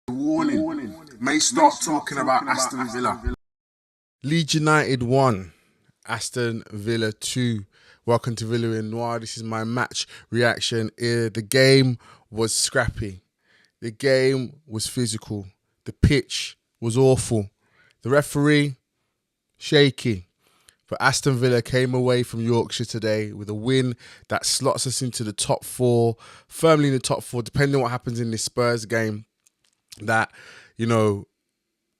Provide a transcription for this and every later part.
Warning. May start talking about Aston Villa. Leeds United 1, Aston Villa 2. Welcome to Villa WIN Noir. This is my match reaction. The game was scrappy. The game was physical. The pitch was awful. The referee, shaky. But Aston Villa came away from Yorkshire today with a win that slots us into the top four, firmly in the top four, depending on what happens in this Spurs game. That,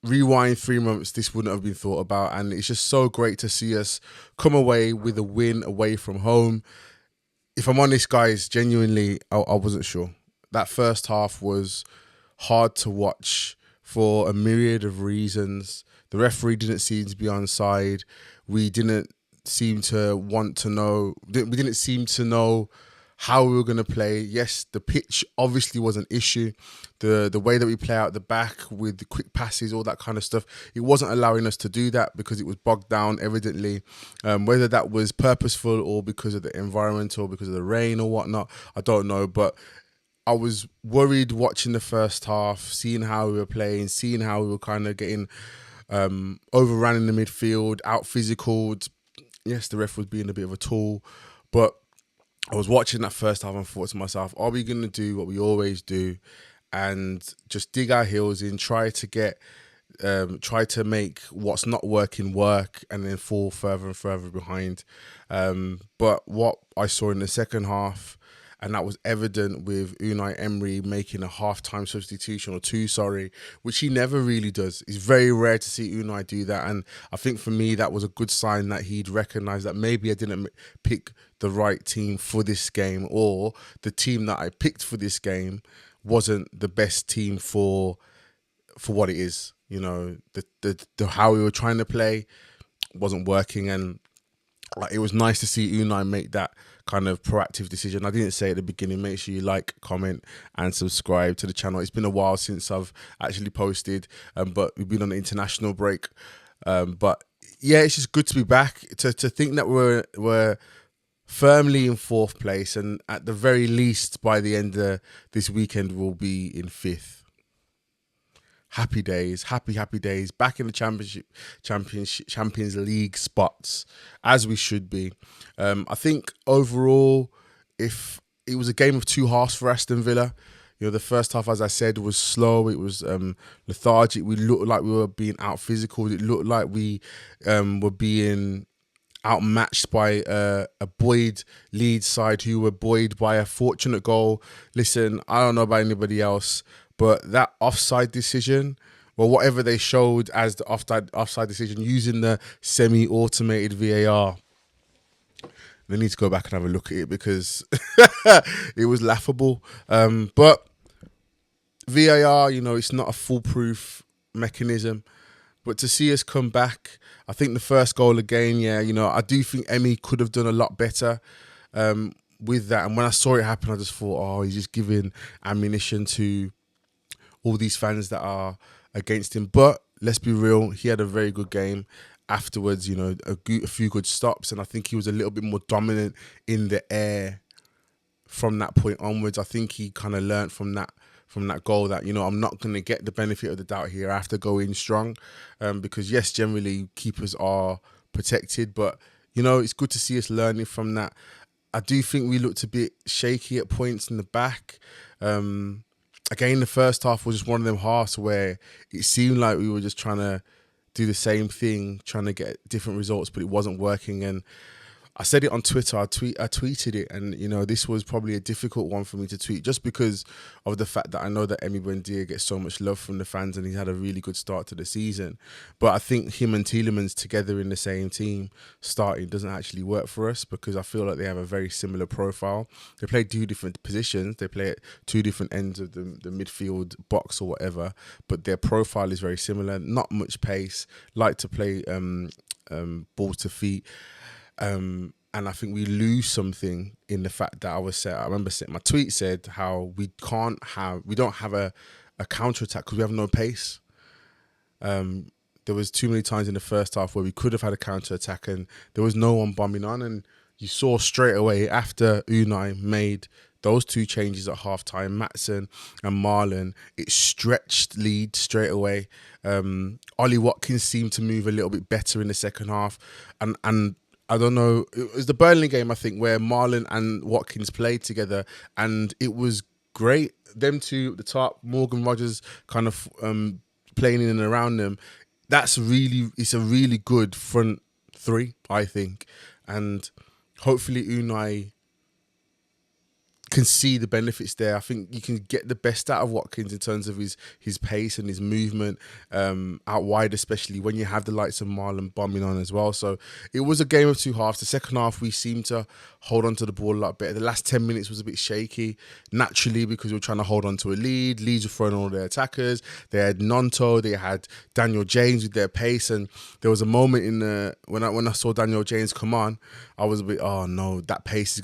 rewind 3 months, this wouldn't have been thought about. And it's just so great to see us come away with a win away from home. If I'm honest, guys, genuinely, I wasn't sure. That first half was hard to watch for a myriad of reasons. The referee didn't seem to be on side. We didn't seem to want to know. We didn't seem to know how we were going to play. Yes, the pitch obviously was an issue. The way that we play out the back with the quick passes, all that kind of stuff, it wasn't allowing us to do that because it was bogged down, evidently. Whether that was purposeful or because of the environment or because of the rain or whatnot, I don't know. But I was worried watching the first half, seeing how we were playing, seeing how we were kind of getting overrun in the midfield, out physicaled. Yes, the ref was being a bit of a tool, but I was watching that first half and thought to myself, are we going to do what we always do and just dig our heels in, try to make what's not working work and then fall further and further behind? But what I saw in the second half, and that was evident with Unai Emery making a half-time substitution, or two, sorry, which he never really does. It's very rare to see Unai do that. And I think for me, that was a good sign that he'd recognise that maybe I didn't pick the right team for this game, or the team that I picked for this game wasn't the best team for what it is. The how we were trying to play wasn't working, and it was nice to see Unai make that kind of proactive decision. I didn't say at the beginning, make sure you like, comment and subscribe to the channel. It's been a while since I've actually posted, but we've been on an international break. But yeah, it's just good to be back, to think that we're firmly in fourth place, and at the very least by the end of this weekend we'll be in fifth. Happy days, happy days. Back in the Champions League spots, as we should be. I think overall, if it was a game of two halves for Aston Villa, the first half, as I said, was slow. It was lethargic. We looked like we were being out physical. It looked like we were being outmatched by a buoyed Leeds side who were buoyed by a fortunate goal. Listen, I don't know about anybody else, but that offside decision, well, whatever they showed as the offside decision using the semi-automated VAR, they need to go back and have a look at it because it was laughable. But VAR, it's not a foolproof mechanism. But to see us come back, I think the first goal again, I do think Emmy could have done a lot better with that. And when I saw it happen, I just thought, oh, he's just giving ammunition to all these fans that are against him. But let's be real, he had a very good game afterwards, a few good stops, and I think he was a little bit more dominant in the air from that point onwards. I think he kind of learned from that goal that, I'm not going to get the benefit of the doubt here. I have to go in strong because, yes, generally keepers are protected, but, it's good to see us learning from that. I do think we looked a bit shaky at points in the back. Again, the first half was just one of them halves where it seemed like we were just trying to do the same thing, trying to get different results, but it wasn't working. And I said it on Twitter, I tweeted it, and this was probably a difficult one for me to tweet just because of the fact that I know that Emi Buendia gets so much love from the fans and he's had a really good start to the season. But I think him and Tielemans together in the same team starting doesn't actually work for us because I feel like they have a very similar profile. They play two different positions, they play at two different ends of the midfield box or whatever, but their profile is very similar. Not much pace, like to play ball to feet. And I think we lose something in the fact that I remember my tweet said how we don't have a counter attack because we have no pace. There was too many times in the first half where we could have had a counter attack and there was no one bombing on, and you saw straight away after Unai made those two changes at halftime, Maatsen and Marlon, it stretched Leeds straight away. Ollie Watkins seemed to move a little bit better in the second half, and I don't know, it was the Burnley game, I think, where Marlon and Watkins played together, and it was great. Them two at the top, Morgan Rogers kind of playing in and around them. It's a really good front three, I think, and hopefully Unai can see the benefits there. I think you can get the best out of Watkins in terms of his pace and his movement out wide, especially when you have the likes of Marlon bombing on as well. So it was a game of two halves. The second half, we seemed to hold on to the ball a lot better. The last 10 minutes was a bit shaky, naturally, because we were trying to hold on to a lead. Leeds were throwing all their attackers. They had Nonto, they had Daniel James with their pace, and there was a moment in when I saw Daniel James come on, I was a bit, oh no, that pace is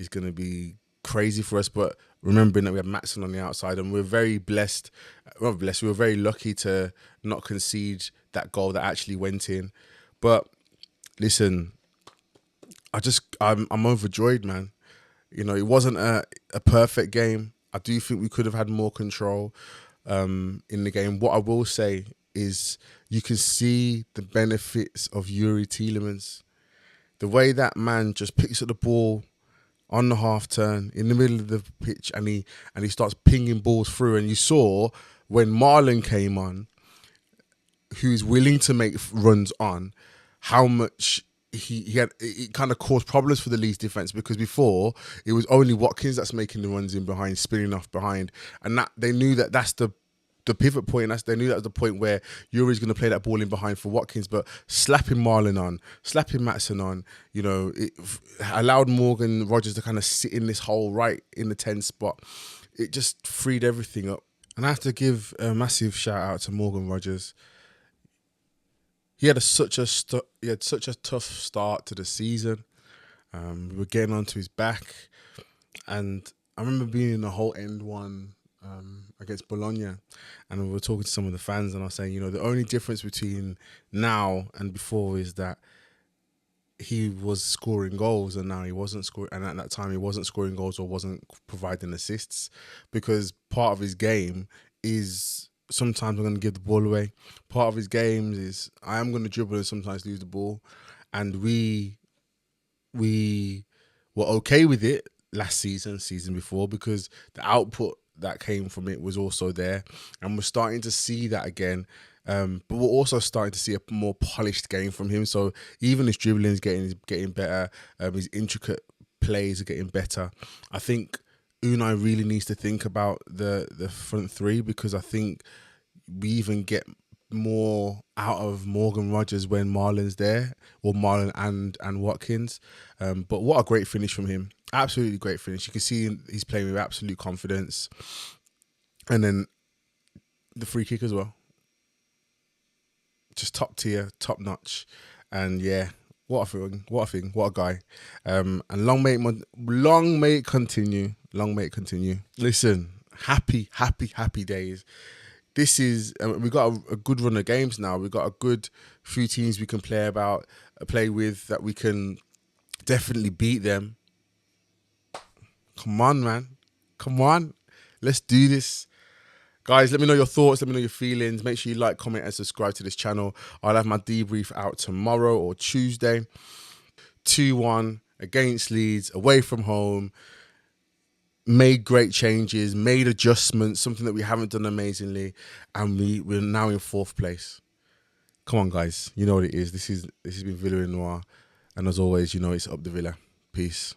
gonna be crazy for us. But remembering that we have Maatsen on the outside, and we're very blessed, we were very lucky to not concede that goal that actually went in. But listen, I'm overjoyed, man. You know, it wasn't a perfect game. I do think we could have had more control in the game. What I will say is you can see the benefits of Yuri Tielemans. The way that man just picks up the ball on the half turn in the middle of the pitch, and he starts pinging balls through. And you saw when Marlon came on, who's willing to make runs on, how much he had. It kind of caused problems for the Leeds defense, because before it was only Watkins that's making the runs in behind, spinning off behind, and that they knew that that's the pivot point. They knew that was the point where Yuri's going to play that ball in behind for Watkins. But slapping Marlon on, slapping Maatsen on, you know, it allowed Morgan Rogers to kind of sit in this hole right in the 10 spot. It just freed everything up. And I have to give a massive shout out to Morgan Rogers. He had such a tough start to the season. We were getting onto his back, and I remember being in the whole end one against Bologna, and we were talking to some of the fans, and I was saying, you know, the only difference between now and before is that he was scoring goals, and now he wasn't scoring, and at that time he wasn't scoring goals or wasn't providing assists, because part of his game is sometimes I'm going to give the ball away. Part of his game is I am going to dribble and sometimes lose the ball, and we were okay with it last season before, because the output that came from it was also there, and we're starting to see that again. But we're also starting to see a more polished game from him. So even his dribbling is getting better. His intricate plays are getting better. I think Unai really needs to think about the front three, because I think we even get more out of Morgan Rogers when Marlon's there, or Marlon and Watkins. But what a great finish from him. Absolutely great finish. You can see he's playing with absolute confidence. And then the free kick as well. Just top tier, top notch. And yeah, what a thing, what a guy. And long may it continue. Long may it continue. Listen, happy days. This is, we've got a good run of games now. We've got a good few teams we can play with that we can definitely beat them. Come on, man. Come on. Let's do this. Guys, let me know your thoughts. Let me know your feelings. Make sure you like, comment, and subscribe to this channel. I'll have my debrief out tomorrow or Tuesday. 2-1 against Leeds, away from home. Made great changes, made adjustments, something that we haven't done amazingly. And we're now in 4th place. Come on, guys. You know what it is. This has been Villa in Noir. And as always, you know it's up the Villa. Peace.